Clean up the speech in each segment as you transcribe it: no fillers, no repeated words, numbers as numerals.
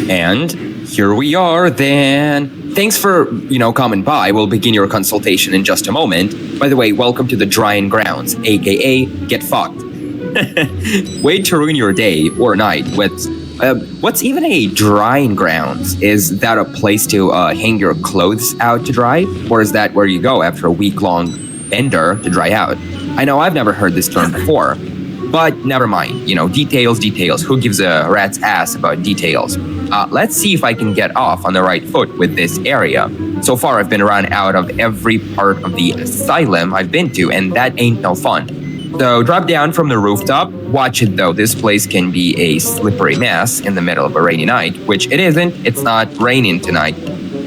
And here we are then. Thanks for, coming by. We'll begin your consultation in just a moment. By the way, welcome to the Drying Grounds, aka Get Fucked. Way to ruin your day or night with... what's even a drying grounds? Is that a place to hang your clothes out to dry? Or is that where you go after a week-long bender to dry out? I know I've never heard this term before, but never mind. Details. Who gives a rat's ass about details? Let's see if I can get off on the right foot with this area. So far, I've been run out of every part of the asylum I've been to, and that ain't no fun. So drop down from the rooftop. Watch it though, this place can be a slippery mess in the middle of a rainy night, which it isn't. It's not raining tonight.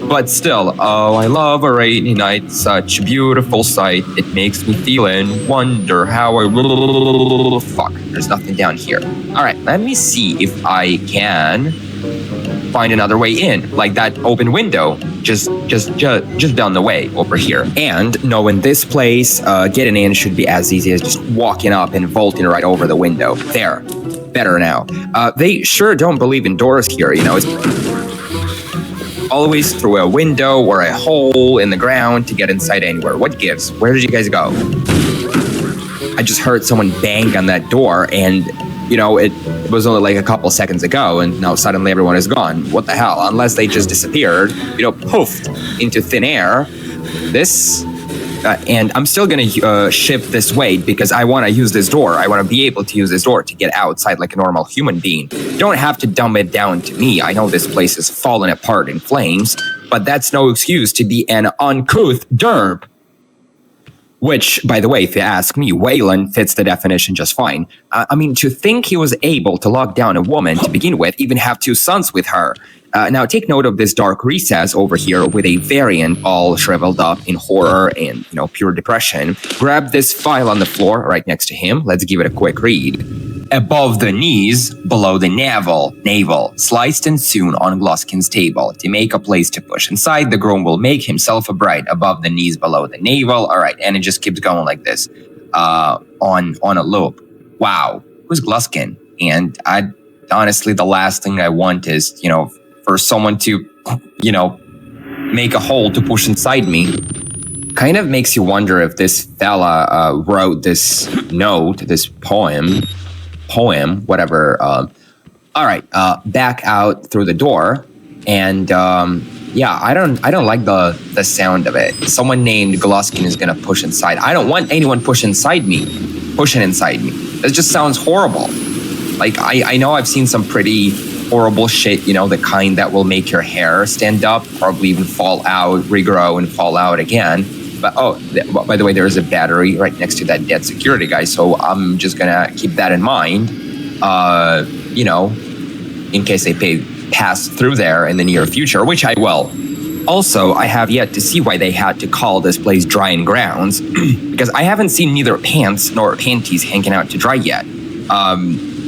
But still, oh, I love a rainy night. Such a beautiful sight. It makes me feel and wonder how I... Fuck, there's nothing down here. All right, let me see if I can find another way in, like that open window, just down the way over here. And knowing this place, getting in should be as easy as just walking up and vaulting right over the window. There, better now. They sure don't believe in doors here, It's always through a window or a hole in the ground to get inside anywhere. What gives? Where did you guys go? I just heard someone bang on that door and it was only like a couple seconds ago, and now suddenly everyone is gone. What the hell? Unless they just disappeared, poofed into thin air. And I'm still gonna shift this weight because I want to use this door. I want to be able to use this door to get outside like a normal human being. You don't have to dumb it down to me. I know this place is falling apart in flames, but that's no excuse to be an uncouth derp. Which, by the way, if you ask me, Waylon fits the definition just fine. To think he was able to lock down a woman to begin with, even have 2 sons with her. Now, take note of this dark recess over here with a variant all shriveled up in horror and, pure depression. Grab this file on the floor right next to him. Let's give it a quick read. Above the knees, below the navel, sliced and sewn on Gloskin's table. To make a place to push inside, the groom will make himself a bride above the knees, below the navel. All right, and it just keeps going like this, on a loop. Wow, who's Gloskin? And honestly, the last thing I want is, for someone to, make a hole to push inside me. Kind of makes you wonder if this fella wrote this note, this poem, whatever. All right, back out through the door, and I don't like the sound of it. Someone named Gloskin is gonna push inside. I don't want anyone pushing inside me. That just sounds horrible. Like I know I've seen some pretty horrible shit, the kind that will make your hair stand up, probably even fall out, regrow, and fall out again. But by the way, there is a battery right next to that dead security guy, so I'm just gonna keep that in mind, in case they pass through there in the near future, which I will. Also, I have yet to see why they had to call this place Drying Grounds, because I haven't seen neither pants nor panties hanging out to dry yet.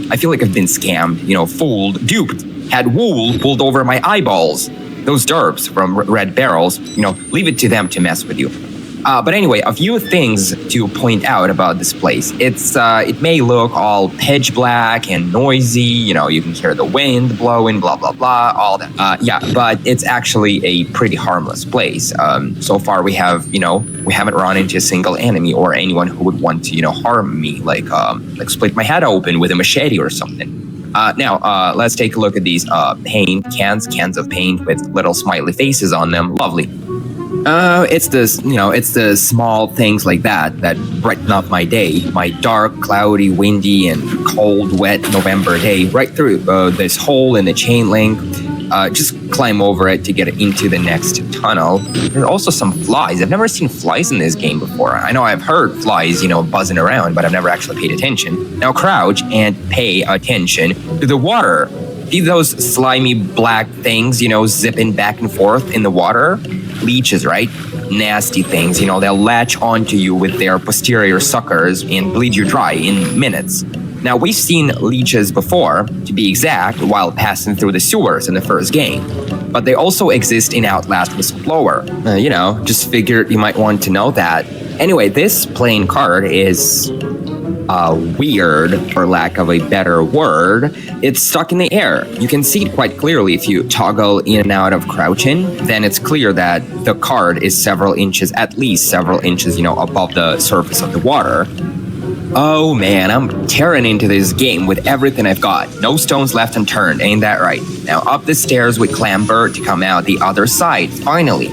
I feel like I've been scammed, fooled, duped, had wool pulled over my eyeballs. Those derps from Red Barrels, leave it to them to mess with you. But anyway, a few things to point out about this place. It may look all pitch black and noisy, you can hear the wind blowing, blah, blah, blah, all that. But it's actually a pretty harmless place. So far we haven't run into a single enemy or anyone who would want to, harm me, like split my head open with a machete or something. Now, let's take a look at these cans of paint with little smiley faces on them. Lovely. It's the small things like that brighten up my day, my dark, cloudy, windy, and cold, wet November day, right through this hole in the chain link. Just climb over it to get into the next tunnel. There's also some flies. I've never seen flies in this game before. I know I've heard flies, buzzing around, but I've never actually paid attention. Now crouch and pay attention to the water. See those slimy black things, zipping back and forth in the water? Leeches, right? Nasty things, they'll latch onto you with their posterior suckers and bleed you dry in minutes. Now, we've seen leeches before, to be exact, while passing through the sewers in the first game. But they also exist in Outlast Whistleblower. Just figured you might want to know that. Anyway, this playing card is weird, for lack of a better word. It's stuck in the air. You can see it quite clearly if you toggle in and out of crouching. Then it's clear that the card is several inches, at least several inches, above the surface of the water. Oh man, I'm tearing into this game with everything I've got. No stones left unturned, ain't that right? Now up the stairs we clamber to come out the other side, finally.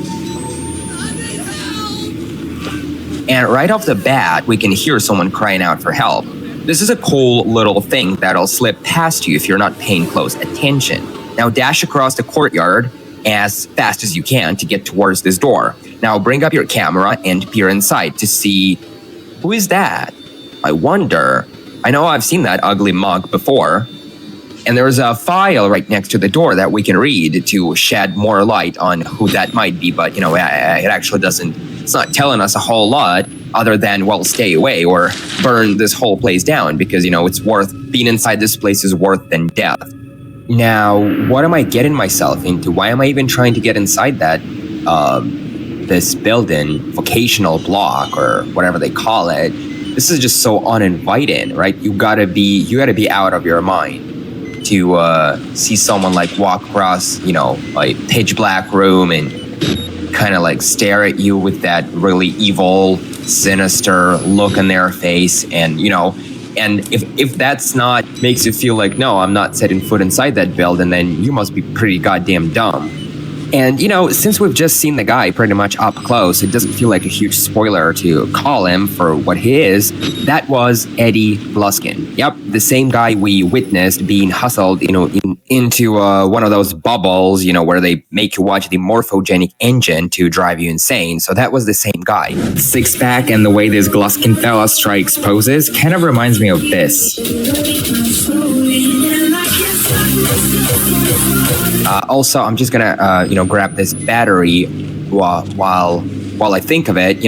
And right off the bat, we can hear someone crying out for help. This is a cool little thing that'll slip past you if you're not paying close attention. Now dash across the courtyard as fast as you can to get towards this door. Now bring up your camera and peer inside to see who is that? I wonder. I know I've seen that ugly mug before. And there's a file right next to the door that we can read to shed more light on who that might be, but it actually doesn't, it's not telling us a whole lot other than, well, stay away or burn this whole place down because, it's worth, being inside this place is worth than death. Now, what am I getting myself into? Why am I even trying to get inside that, this building, vocational block or whatever they call it? This is just so uninviting, right? You gotta be out of your mind to see someone like walk across, a pitch black room and kind of like stare at you with that really evil, sinister look in their face. And, and if that's not makes you feel like, no, I'm not setting foot inside that building, then you must be pretty goddamn dumb. And, since we've just seen the guy pretty much up close, it doesn't feel like a huge spoiler to call him for what he is. That was Eddie Bluskin. Yep, the same guy we witnessed being hustled, into one of those bubbles, where they make you watch the morphogenic engine to drive you insane. So that was the same guy. Six-pack and the way this Bluskin fella strikes poses kind of reminds me of this. Also, I'm just gonna, grab this battery while I think of it,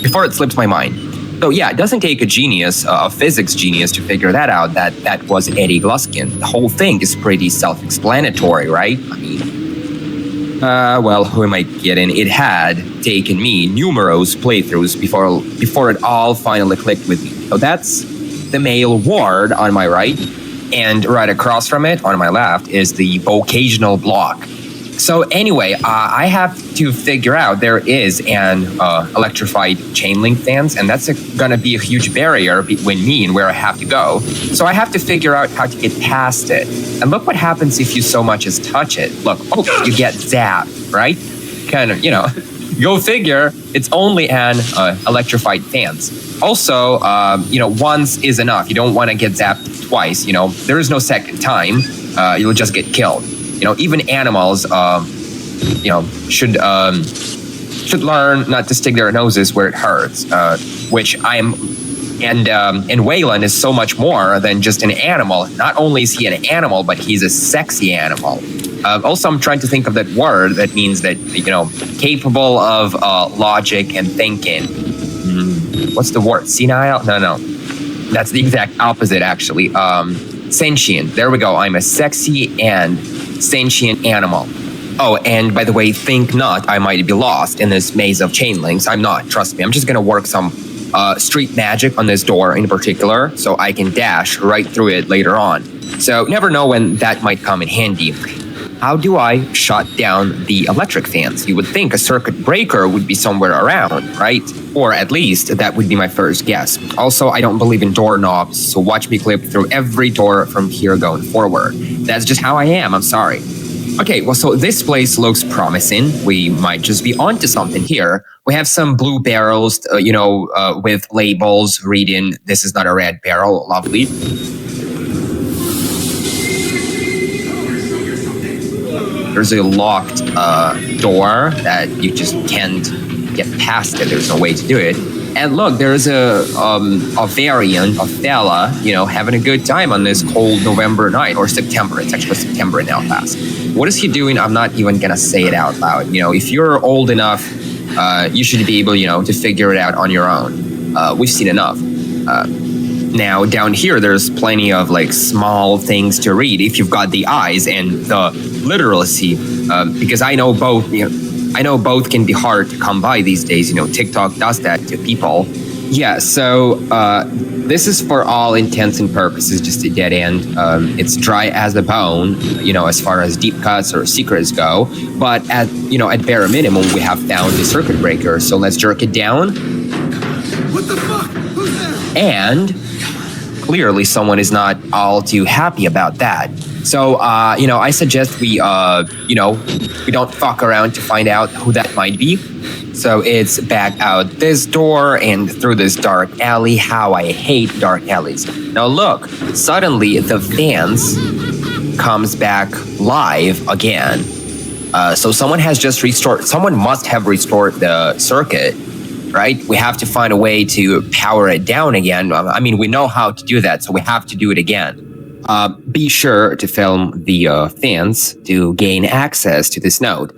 before it slips my mind. So yeah, it doesn't take a genius, a physics genius, to figure that out. That was Eddie Bluskin. The whole thing is pretty self-explanatory, right? I mean, well, who am I kidding? It had taken me numerous playthroughs before it all finally clicked with me. So that's the male ward on my right. And right across from it, on my left, is the vocational block. So anyway, I have to figure out there is an electrified chain link fence, and that's gonna be a huge barrier between me and where I have to go. So I have to figure out how to get past it. And look what happens if you so much as touch it. Look, you get zapped, right? Kind of, go figure, it's only an electrified fence. Also, once is enough. You don't want to get zapped twice. There is no second time. You'll just get killed. Even animals, should learn not to stick their noses where it hurts. Which and Wayland is so much more than just an animal. Not only is he an animal, but he's a sexy animal. Also, I'm trying to think of that word that means that, capable of logic and thinking. What's the word? Senile? No. That's the exact opposite, actually. Sentient. There we go. I'm a sexy and sentient animal. Oh, and by the way, think not I might be lost in this maze of chain links. I'm not. Trust me. I'm just going to work some street magic on this door in particular so I can dash right through it later on. So never know when that might come in handy. How do I shut down the electric fans? You would think a circuit breaker would be somewhere around, right? Or at least that would be my first guess. Also, I don't believe in doorknobs, so watch me clip through every door from here going forward. That's just how I am, I'm sorry. Okay, well, so this place looks promising. We might just be onto something here. We have some blue barrels, with labels reading, "This is not a red barrel," lovely. There's a locked door that you just can't get past it. There's no way to do it. And look, there's a variant, a fella, having a good time on this cold November night, or September. It's actually September in OUTLAST. What is he doing? I'm not even gonna say it out loud. If you're old enough, you should be able, to figure it out on your own. We've seen enough. Now down here, there's plenty of small things to read if you've got the eyes and the literacy, because I know both. I know both can be hard to come by these days. TikTok does that to people. Yeah. So this is for all intents and purposes just a dead end. It's dry as a bone, as far as deep cuts or secrets go. But at bare minimum, we have found the circuit breaker. So let's jerk it down. What the fuck? Who's there? And clearly someone is not all too happy about that. So, I suggest we don't fuck around to find out who that might be. So it's back out this door and through this dark alley. How I hate dark alleys. Now look, suddenly the fans comes back live again. So someone must have restored the circuit, right? We have to find a way to power it down again. I mean, we know how to do that, so we have to do it again. Be sure to film the fans to gain access to this node.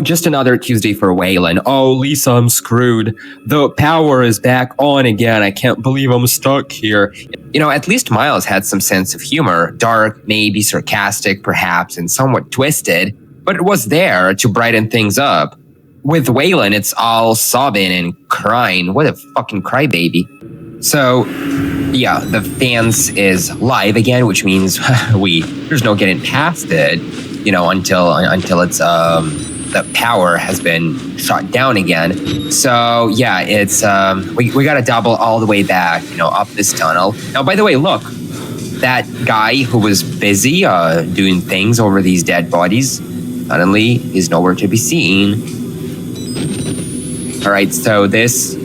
Just another Tuesday for Waylon. Oh, Lisa, I'm screwed. The power is back on again. I can't believe I'm stuck here. At least Miles had some sense of humor. Dark, maybe sarcastic, perhaps, and somewhat twisted. But it was there to brighten things up. With Waylon, it's all sobbing and crying. What a fucking crybaby. So, yeah, the fans is live again, which means there's no getting past it. Until it's the power has been shut down again. So yeah, it's we gotta double all the way back, up this tunnel. Now, by the way, look, that guy who was busy doing things over these dead bodies suddenly is nowhere to be seen. All right, so this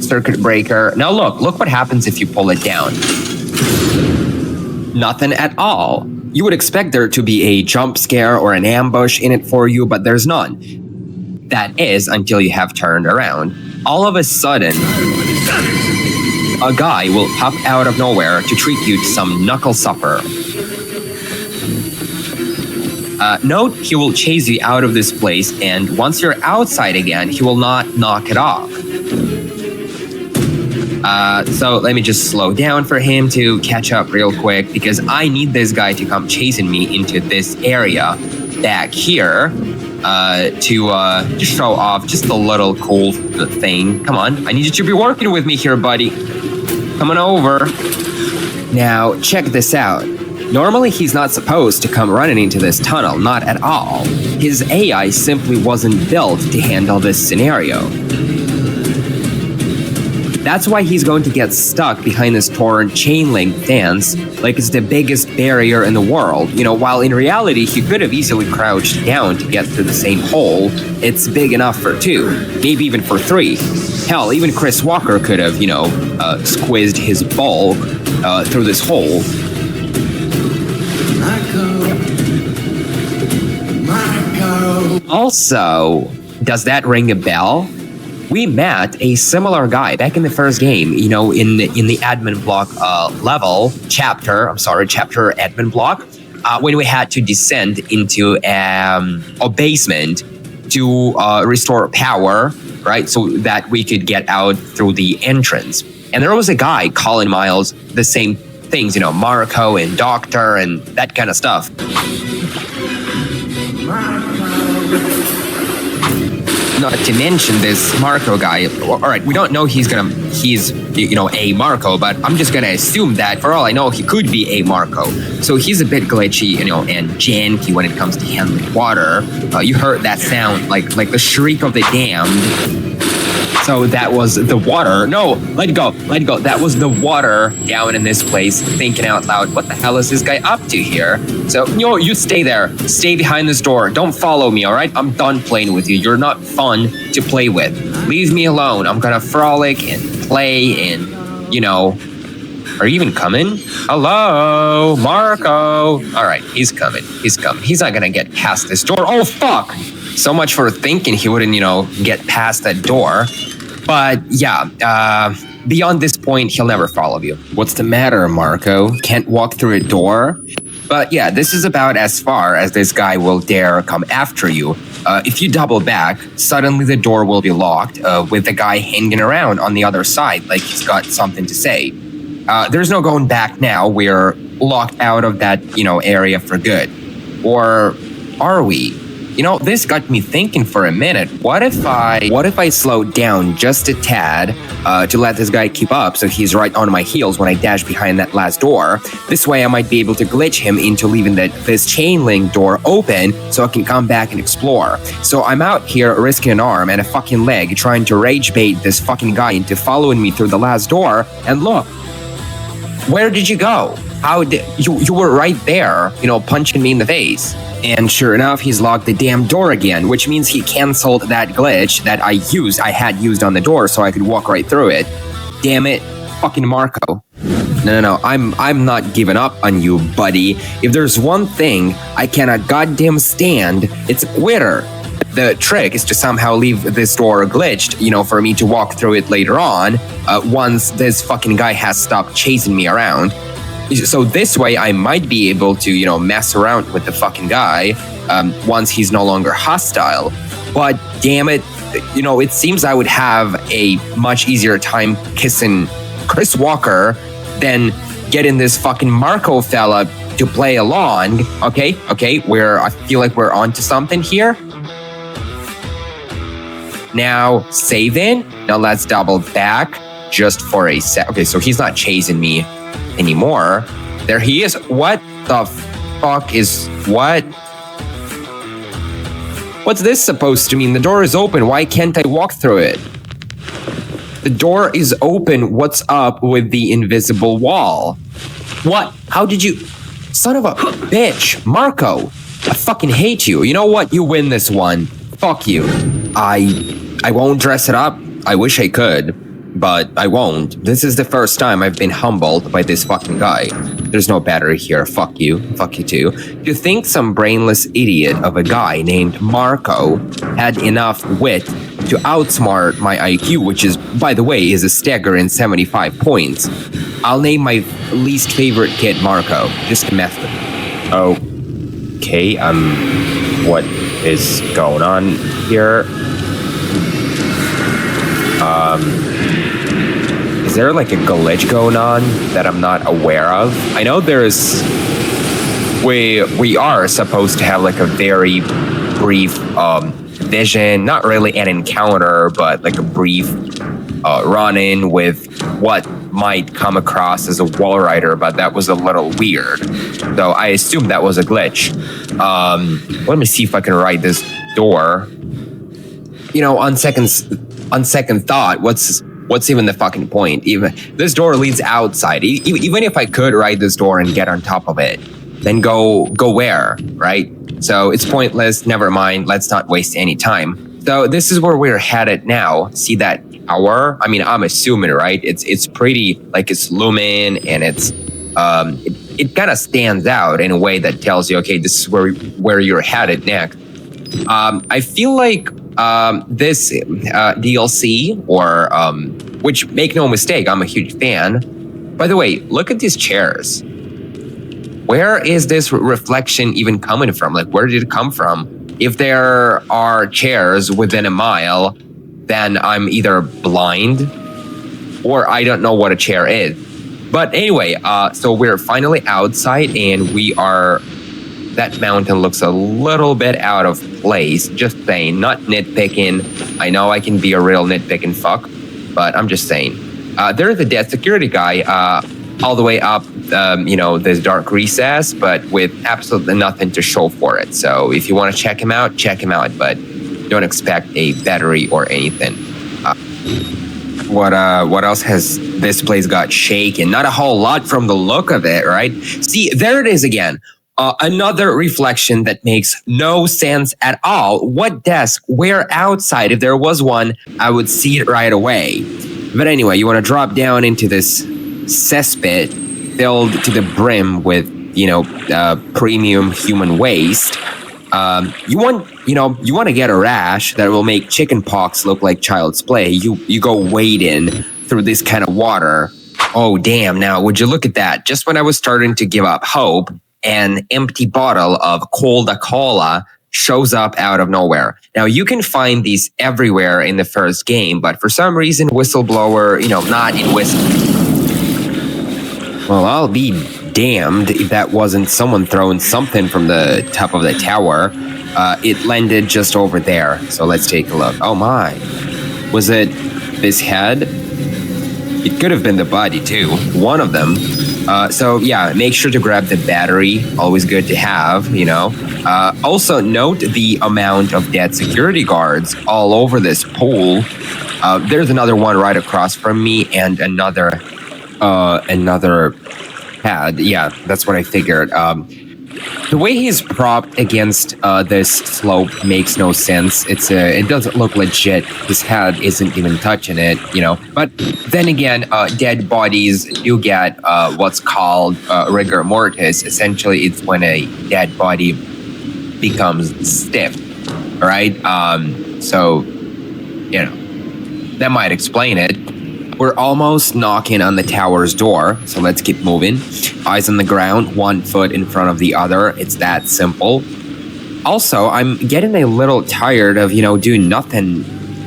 circuit breaker. Now look what happens if you pull it down. Nothing at all. You would expect there to be a jump scare or an ambush in it for you, but there's none. That is until you have turned around. All of a sudden, a guy will pop out of nowhere to treat you to some knuckle supper. Note, he will chase you out of this place, and once you're outside again, he will not knock it off. So let me just slow down for him to catch up real quick, because I need this guy to come chasing me into this area back here to show off just a little cool thing. Come on, I need you to be working with me here, buddy. Come on over. Now, check this out. Normally, he's not supposed to come running into this tunnel, not at all. His AI simply wasn't built to handle this scenario. That's why he's going to get stuck behind this torn chain link fence like it's the biggest barrier in the world. While in reality, he could have easily crouched down to get through the same hole. It's big enough for 2, maybe even for 3. Hell, even Chris Walker could have, squeezed his bulk through this hole. Marco. Also, does that ring a bell? We met a similar guy back in the first game, in the admin block chapter admin block, when we had to descend into a basement to restore power, right? So that we could get out through the entrance. And there was a guy calling Miles the same things, Marco and Doctor and that kind of stuff. Not to mention this Marco guy. All right, we don't know he's a Marco, but I'm just gonna assume that for all I know, he could be a Marco. So he's a bit glitchy, and janky when it comes to handling water. You heard that sound, like the shriek of the damned. So that was the water. No, let go. That was the water down in this place, thinking out loud, what the hell is this guy up to here? So, you stay there. Stay behind this door. Don't follow me, all right? I'm done playing with you. You're not fun to play with. Leave me alone. I'm gonna frolic and play and, Are you even coming? Hello, Marco. All right, he's coming. He's not gonna get past this door. Oh, fuck! So much for thinking he wouldn't, get past that door. But yeah, beyond this point, he'll never follow you. What's the matter, Marco? Can't walk through a door? But yeah, this is about as far as this guy will dare come after you. If you double back, suddenly the door will be locked with the guy hanging around on the other side like he's got something to say. There's no going back now. We're locked out of that, area for good. Or are we? You know, this got me thinking for a minute. What if I slow down just a tad to let this guy keep up so he's right on my heels when I dash behind that last door? This way I might be able to glitch him into leaving this chain link door open so I can come back and explore. So I'm out here risking an arm and a fucking leg trying to rage bait this fucking guy into following me through the last door, and look, where did you go? How did you were right there, you know, punching me in the face. And sure enough, he's locked the damn door again, which means he canceled that glitch that I had used on the door so I could walk right through it. Damn it, fucking Marco. No, I'm not giving up on you, buddy. If there's one thing I cannot goddamn stand, it's a quitter. The trick is to somehow leave this door glitched, you know, for me to walk through it later on, once this fucking guy has stopped chasing me around. So this way I might be able to, you know, mess around with the fucking guy once he's no longer hostile. But damn it, you know, it seems I would have a much easier time kissing Chris Walker than getting this fucking Marco fella to play along. Okay, I feel like we're onto something here. Now save in. Now let's double back just for a sec. Okay, so he's not chasing me anymore. There he is. What the fuck is what? What's this supposed to mean? The door is open. Why can't I walk through it? The door is open. What's up with the invisible wall? What? How did you... Son of a bitch. Marco. I fucking hate you. You know what? You win this one. Fuck you. I won't dress it up. I wish I could, but I won't. This is the first time I've been humbled by this fucking guy. There's no battery here. Fuck you. Fuck you too. You think some brainless idiot of a guy named Marco had enough wit to outsmart my IQ, which is, by the way, is a staggering 75 points. I'll name my least favorite kid Marco. Just a method. Okay, what is going on here? Is there like a glitch going on that I'm not aware of? I know we are supposed to have like a very brief vision, not really an encounter, but like a brief run-in with what might come across as a wall rider, but that was a little weird. So I assume that was a glitch. Let me see if I can ride this door. You know, on second thought, what's even the fucking point? Even this door leads outside. Even if I could ride this door and get on top of it, then go where, right? So it's pointless. Never mind. Let's not waste any time. So this is where we're headed now. See that tower? I mean, I'm assuming, right? It's pretty, like, it's looming, and it's it kind of stands out in a way that tells you, okay, this is where you're headed next. I feel like this DLC, or which, make no mistake, I'm a huge fan. By the way, look at these chairs. Where is this reflection even coming from? Like, where did it come from? If there are chairs within a mile, then I'm either blind or I don't know what a chair is. But anyway, so we're finally outside, and that mountain looks a little bit out of place. Just saying, not nitpicking. I know I can be a real nitpicking fuck, but I'm just saying. There's the dead security guy all the way up, this dark recess, but with absolutely nothing to show for it. So if you want to check him out, but don't expect a battery or anything. What else has this place got shaken? Not a whole lot from the look of it, right? See, there it is again. Another reflection that makes no sense at all. What desk? Where outside? If there was one, I would see it right away. But anyway, you want to drop down into this cesspit filled to the brim with, premium human waste. You want to get a rash that will make chicken pox look like child's play. You go wading through this kind of water. Oh, damn. Now, would you look at that? Just when I was starting to give up hope, an empty bottle of Coca-Cola shows up out of nowhere. Now, you can find these everywhere in the first game, but for some reason, Whistleblower, not in Well, I'll be damned if that wasn't someone throwing something from the top of the tower. It landed just over there, so let's take a look. Oh my. Was it this head? It could have been the body too, one of them. So yeah, make sure to grab the battery, always good to have, you know. Also note the amount of dead security guards all over this pool. There's another one right across from me and another pad. Yeah, that's what I figured. The way he's propped against this slope makes no sense. It doesn't look legit. His head isn't even touching it, you know. But then again, dead bodies do get what's called rigor mortis. Essentially, it's when a dead body becomes stiff, right? So, you know, that might explain it. We're almost knocking on the tower's door, so let's keep moving. Eyes on the ground, 1 foot in front of the other. It's that simple. Also, I'm getting a little tired of, you know, doing nothing.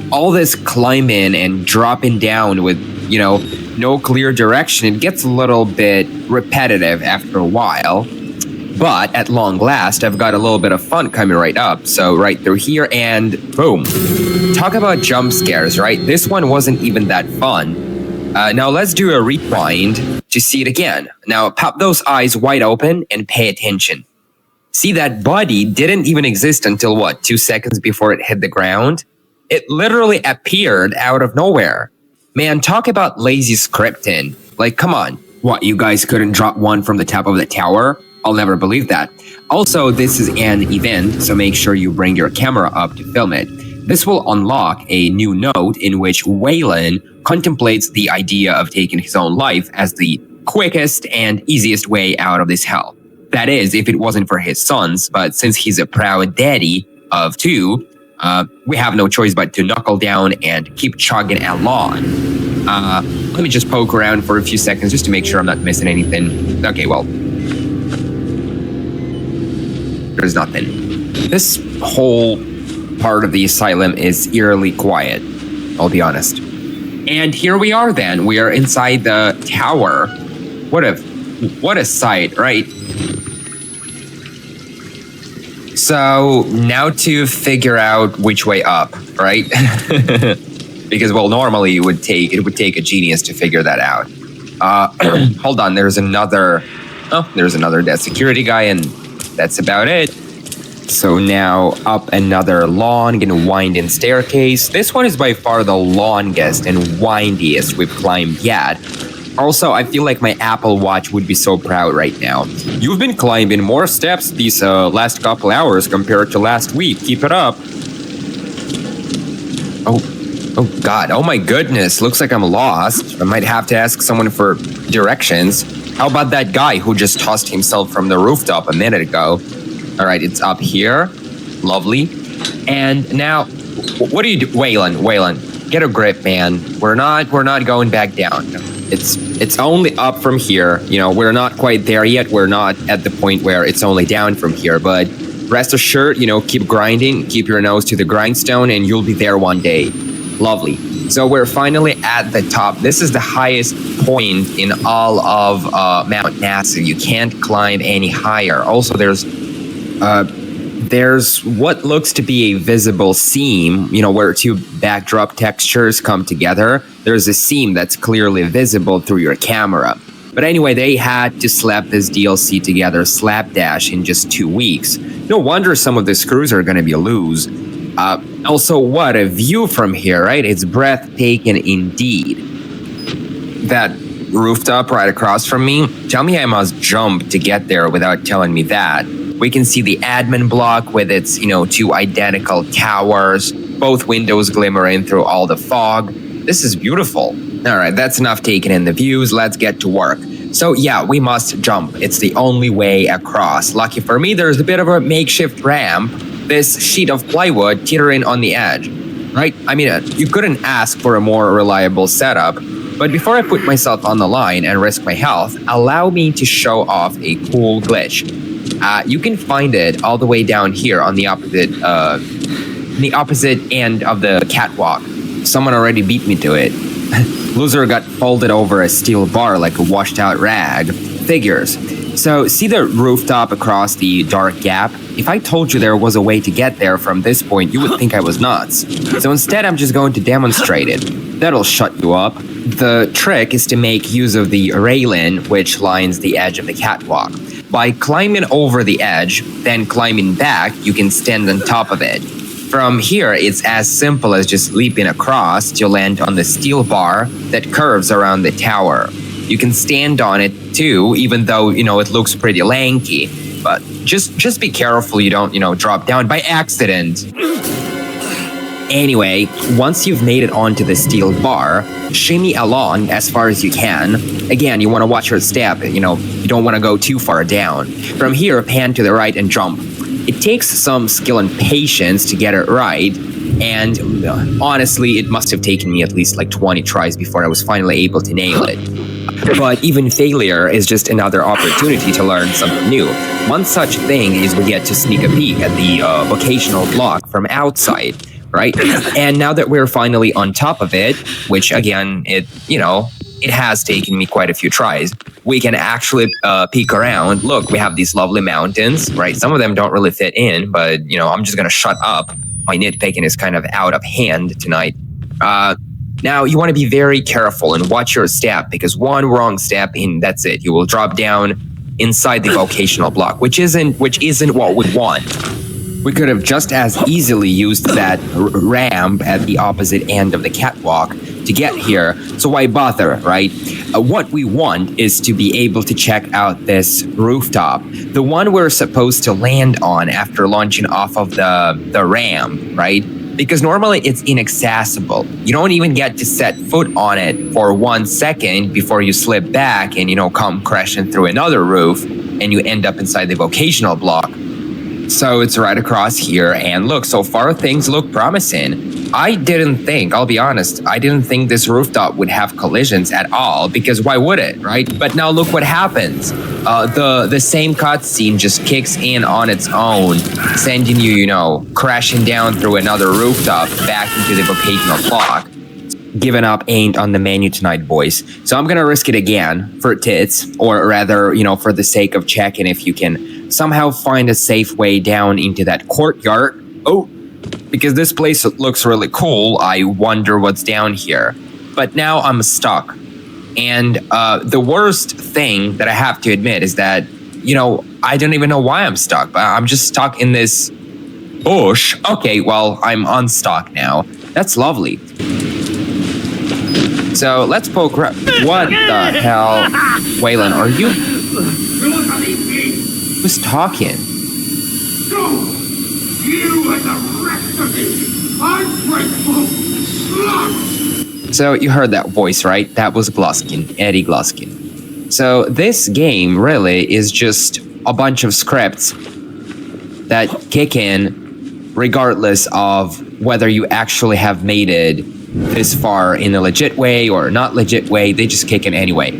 All this climbing and dropping down with, you know, no clear direction. It gets a little bit repetitive after a while. But at long last, I've got a little bit of fun coming right up. So right through here and boom. Talk about jump scares, right? This one wasn't even that fun. Now let's do a rewind to see it again. Now pop those eyes wide open and pay attention. See, that body didn't even exist until what, 2 seconds before it hit the ground? It literally appeared out of nowhere. Man, talk about lazy scripting. Like, come on. What, you guys couldn't drop one from the top of the tower? I'll never believe that. Also, this is an event, so make sure you bring your camera up to film it. This will unlock a new node in which Waylon contemplates the idea of taking his own life as the quickest and easiest way out of this hell. That is, if it wasn't for his sons, but since he's a proud daddy of 2, we have no choice but to knuckle down and keep chugging along. Let me just poke around for a few seconds just to make sure I'm not missing anything. Okay, well, there's nothing. This whole part of the asylum is eerily quiet, I'll be honest. And here we are then. We are inside the tower. What a sight, right? So now to figure out which way up, right? Because, well, normally it would take a genius to figure that out. Hold on, there's another dead security guy, and that's about it. So now up another long and winding staircase. This one is by far the longest and windiest we've climbed yet. Also, I feel like my Apple Watch would be so proud right now. You've been climbing more steps these last couple hours compared to last week. Keep it up. Oh God, oh my goodness. Looks like I'm lost. I might have to ask someone for directions. How about that guy who just tossed himself from the rooftop a minute ago? All right, it's up here. Lovely. And now, what do you do? Waylon, get a grip, man. We're not going back down. It's only up from here. You know, we're not quite there yet. We're not at the point where it's only down from here. But rest assured, you know, keep grinding, keep your nose to the grindstone, and you'll be there one day. Lovely. So we're finally at the top. This is the highest point in all of Mount NASA. You can't climb any higher. Also, there's what looks to be a visible seam, you know, where 2 backdrop textures come together. There's a seam that's clearly visible through your camera. But anyway, they had to slap this DLC together slapdash in just 2 weeks. No wonder some of the screws are going to be loose. Also, what a view from here, right? It's breathtaking indeed. That rooftop right across from me, tell me I must jump to get there without telling me that. We can see the admin block with its, 2 identical towers, both windows glimmering through all the fog. This is beautiful. All right, that's enough taking in the views. Let's get to work. So yeah, we must jump. It's the only way across. Lucky for me, there's a bit of a makeshift ramp. This sheet of plywood teetering on the edge, right? I mean, you couldn't ask for a more reliable setup. But before I put myself on the line and risk my health, allow me to show off a cool glitch. You can find it all the way down here on the opposite end of the catwalk. Someone already beat me to it. Loser got folded over a steel bar like a washed out rag. Figures. So, see the rooftop across the dark gap? If I told you there was a way to get there from this point, you would think I was nuts. So instead, I'm just going to demonstrate it. That'll shut you up. The trick is to make use of the railing which lines the edge of the catwalk. By climbing over the edge, then climbing back, you can stand on top of it. From here, it's as simple as just leaping across to land on the steel bar that curves around the tower. You can stand on it too, even though, it looks pretty lanky. But just be careful you don't, drop down by accident. Anyway, once you've made it onto the steel bar, shimmy along as far as you can. Again, you want to watch your step, you don't want to go too far down. From here, pan to the right and jump. It takes some skill and patience to get it right, and honestly, it must have taken me at least like 20 tries before I was finally able to nail it. But even failure is just another opportunity to learn something new. One such thing is we get to sneak a peek at the vocational block from outside, right? And now that we're finally on top of it, which again, it has taken me quite a few tries, we can actually peek around. Look, we have these lovely mountains, right? Some of them don't really fit in, but I'm just gonna shut up. My nitpicking is kind of out of hand tonight. Now, you want to be very careful and watch your step, because one wrong step and that's it. You will drop down inside the vocational block, which isn't what we want. We could have just as easily used that ramp at the opposite end of the catwalk to get here, so why bother, right? What we want is to be able to check out this rooftop, the one we're supposed to land on after launching off of the ramp, right? Because normally it's inaccessible. You don't even get to set foot on it for 1 second before you slip back and, come crashing through another roof and you end up inside the vocational block. So it's right across here, and look, so far things look promising. I'll be honest, I didn't think this rooftop would have collisions at all, because why would it, right? But now look what happens. The same cutscene just kicks in on its own, sending you, crashing down through another rooftop back into the vocational block. Giving up ain't on the menu tonight, boys. So I'm gonna risk it again for tits, or rather, for the sake of checking if you can somehow find a safe way down into that courtyard. Oh, because this place looks really cool. I wonder what's down here. But now I'm stuck. And the worst thing that I have to admit is that, I don't even know why I'm stuck. But I'm just stuck in this bush. Okay, well, I'm unstuck now. That's lovely. So let's poke around. What the hell? Waylon, are you? Who's talking? Go! You and the rest of these ungrateful sluts! So you heard that voice, right? That was Gluskin, Eddie Gluskin. So this game really is just a bunch of scripts that kick in regardless of whether you actually have made it this far in a legit way or not legit way. They just kick in anyway.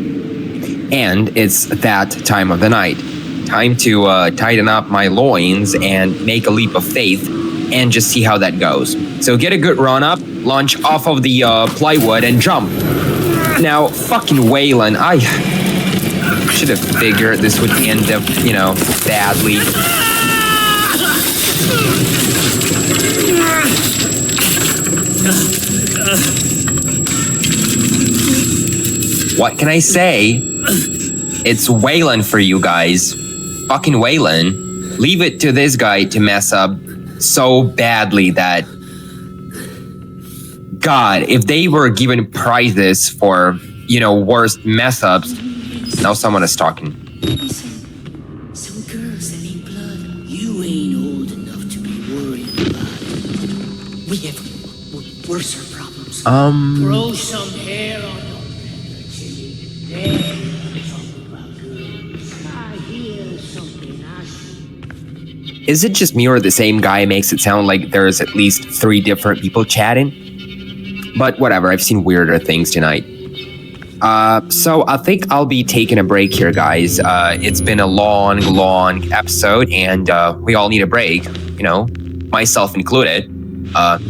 And it's that time of the night. Time to tighten up my loins and make a leap of faith and just see how that goes. So get a good run up, launch off of the plywood and jump. Now, fucking Waylon, I should have figured this would end up, badly. What can I say? It's Waylon for you guys. Fucking Waylon. Leave it to this guy to mess up so badly that... God, if they were given prizes for, worst mess-ups... Now someone is talking. Listen, some girls that need blood. You ain't old enough to be worried about it. We have worse problems. Grow some hair on your head. I hear something. Is it just me or the same guy makes it sound like there's at least 3 different people chatting? But whatever, I've seen weirder things tonight. So I think I'll be taking a break here, guys. It's been a long episode, and we all need a break, myself included.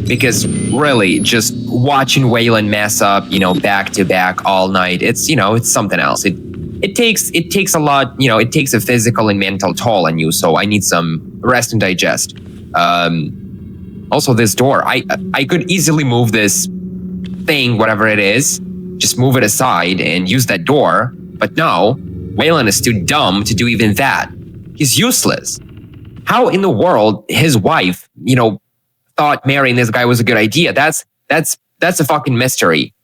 Because really, just watching Waylon mess up, back to back all night, it's something else. It takes a lot, it takes a physical and mental toll on you. So I need some rest and digest. Also, this door, I could easily move this thing, whatever it is, just move it aside and use that door. But no, Waylon is too dumb to do even that. He's useless. How in the world his wife, thought marrying this guy was a good idea? That's a fucking mystery.